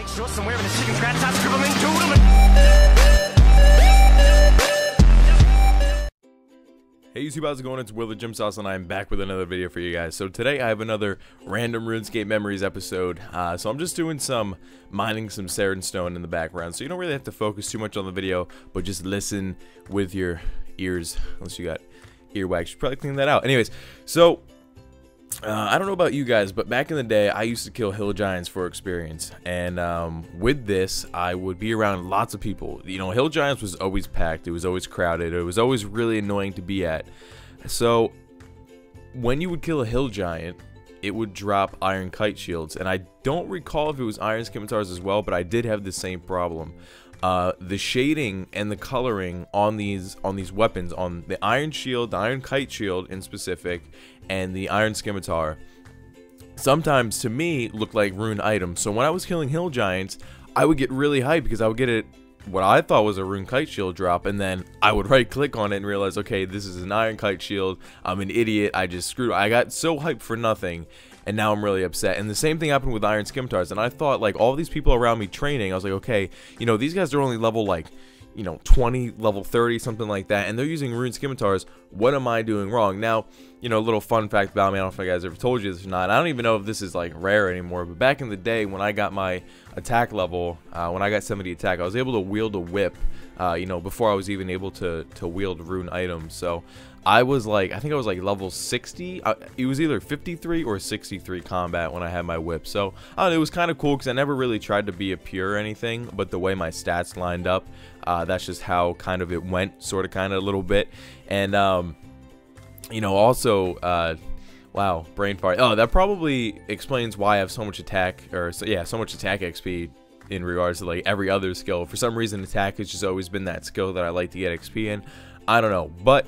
Make sure somewhere in the chicken scratch I scribble and doodle. Hey YouTube, how's it going? It's Will the JimSauce and I'm back with another video for you guys. So today I have another random RuneScape memories episode. So I'm just doing some mining some Stone in the background. So you don't really have to focus too much on the video, but just listen with your ears. Unless you got earwax, you should probably clean that out. Anyways, so I don't know about you guys, but back in the day, I used to kill hill giants for experience, and with this, I would be around lots of people. You know, hill giants was always packed, it was always crowded, it was always really annoying to be at. So, when you would kill a hill giant, it would drop iron kite shields, and I don't recall if it was iron scimitars as well, but I did have the same problem. The shading and the coloring on these weapons, on the iron shield, the iron kite shield in specific, and the iron scimitar, sometimes to me looked like rune items. So when I was killing hill giants, I would get really hyped because I would get it what I thought was a rune kite shield drop, and then I would right click on it and realize, okay, this is an iron kite shield. I'm an idiot. I just screwed. I got so hyped for nothing. And now I'm really upset. And the same thing happened with iron scimitars. And I thought, like, all these people around me training, I was like, okay, you know, these guys are only level, like, you know, 20, level 30, something like that. And they're using rune scimitars. What am I doing wrong? Now, you know, a little fun fact about me. I don't know if I guys ever told you this or not. I don't even know if this is, like, rare anymore. But back in the day, when I got my attack level, when I got 70 attack, I was able to wield a whip, you know, before I was even able to wield rune items. So I was like, I think I was like level 60. It was either 53 or 63 combat when I had my whip. So I don't know, it was kind of cool because I never really tried to be a pure or anything, but the way my stats lined up, that's just how kind of it went, sort of kind of a little bit. And you know, also wow, brain fart. Oh, that probably explains why I have so much attack, or so, yeah, so much attack XP in regards to like every other skill. For some reason, attack has just always been that skill that I like to get XP in. I don't know, but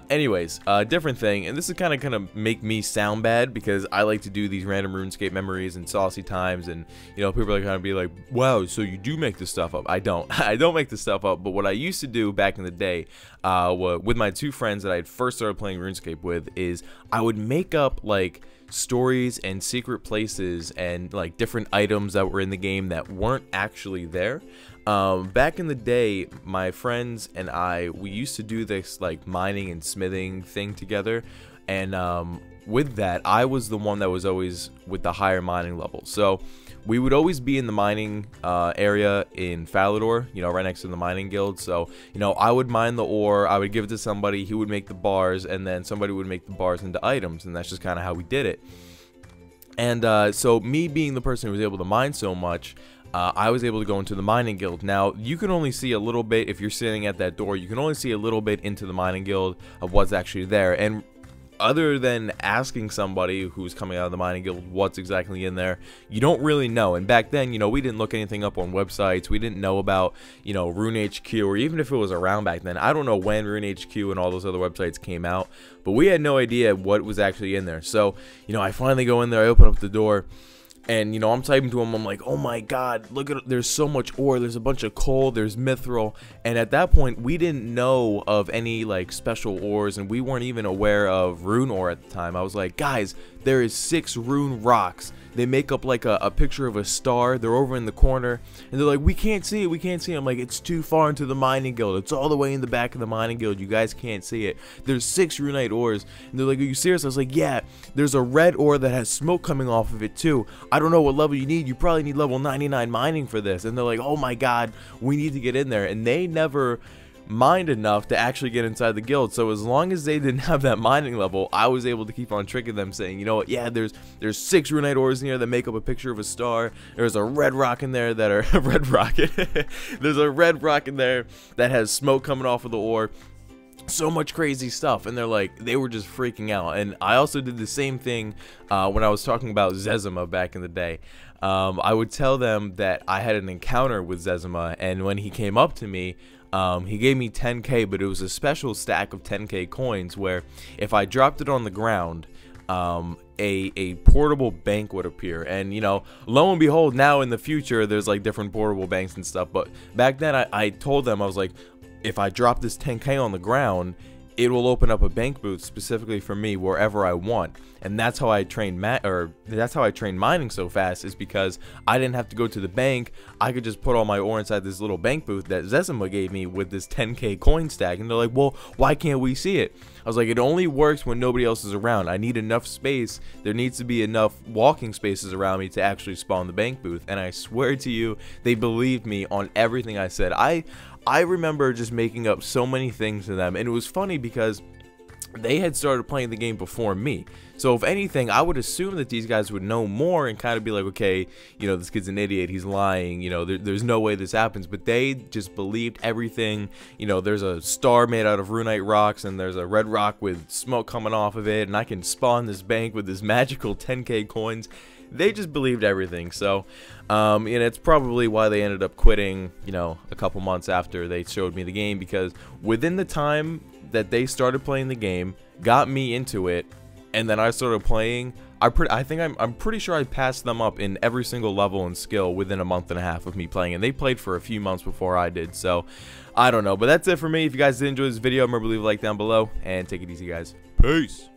anyways, different thing, and this is kind of gonna make me sound bad because I like to do these random RuneScape memories and saucy times, and you know, people are gonna be like, wow, so you do make this stuff up. I don't. I don't make this stuff up, but what I used to do back in the day with my two friends that I had first started playing RuneScape with is I would make up like stories and secret places and like different items that were in the game that weren't actually there. Back in the day, my friends and we used to do this like mining and smithing thing together, and with that, I was the one that was always with the higher mining level. So we would always be in the mining area in Falador, you know, right next to the mining guild. So, you know, I would mine the ore, I would give it to somebody, he would make the bars, and then somebody would make the bars into items, and that's just kind of how we did it. And so me being the person who was able to mine so much, I was able to go into the mining guild. Now, you can only see a little bit if you're sitting at that door. You can only see a little bit into the mining guild of what's actually there. And other than asking somebody who's coming out of the mining guild what's exactly in there, you don't really know. And back then, you know, we didn't look anything up on websites. We didn't know about, you know, Rune HQ, or even if it was around back then. I don't know when Rune HQ and all those other websites came out, but we had no idea what was actually in there. So, you know, I finally go in there, I open up the door, and, you know, I'm typing to him, I'm like, oh my god, look at, there's so much ore, there's a bunch of coal, there's mithril. And at that point, we didn't know of any, like, special ores, and we weren't even aware of rune ore at the time. I was like, guys, there is 6 rune rocks. They make up, like, a picture of a star. They're over in the corner, and they're like, we can't see it, we can't see it. I'm like, it's too far into the mining guild. It's all the way in the back of the mining guild. You guys can't see it. There's 6 runite ores. And they're like, are you serious? I was like, yeah, there's a red ore that has smoke coming off of it, too. I don't know what level you need. You probably need level 99 mining for this. And they're like, oh my god, we need to get in there. And they never mined enough to actually get inside the guild. So as long as they didn't have that mining level, I was able to keep on tricking them, saying, you know what, yeah, there's 6 runite ores in here that make up a picture of a star. There's a red rock in there that are red rocket. There's a red rock in there that has smoke coming off of the ore. So much crazy stuff. And they're like, they were just freaking out. And I also did the same thing when I was talking about Zezima back in the day. I would tell them that I had an encounter with Zezima, and when he came up to me, he gave me 10k, but it was a special stack of 10k coins where if I dropped it on the ground, a portable bank would appear. And, you know, lo and behold, now in the future, there's like different portable banks and stuff. But back then, I told them, I was like, if I drop this 10k on the ground, it will open up a bank booth specifically for me wherever I want. And that's how I trained mining so fast, is because I didn't have to go to the bank. I could just put all my ore inside this little bank booth that Zezima gave me with this 10k coin stack. And they're like, well, why can't we see it? I was like, it only works when nobody else is around. I need enough space. There needs to be enough walking spaces around me to actually spawn the bank booth. And I swear to you, they believed me on everything I said. I remember just making up so many things to them, and it was funny because they had started playing the game before me. So if anything, I would assume that these guys would know more and kind of be like, okay, you know, this kid's an idiot, he's lying, you know, there's no way this happens. But they just believed everything. You know, there's a star made out of runite rocks, and there's a red rock with smoke coming off of it, and I can spawn this bank with this magical 10k coins. They just believed everything. So and it's probably why they ended up quitting, you know, a couple months after they showed me the game, because within the time that they started playing the game, got me into it, and then I started playing, I'm pretty sure I passed them up in every single level and skill within a month and a half of me playing, and they played for a few months before I did. So I don't know, but that's it for me. If you guys did enjoy this video, remember to leave a like down below, and take it easy, guys. Peace.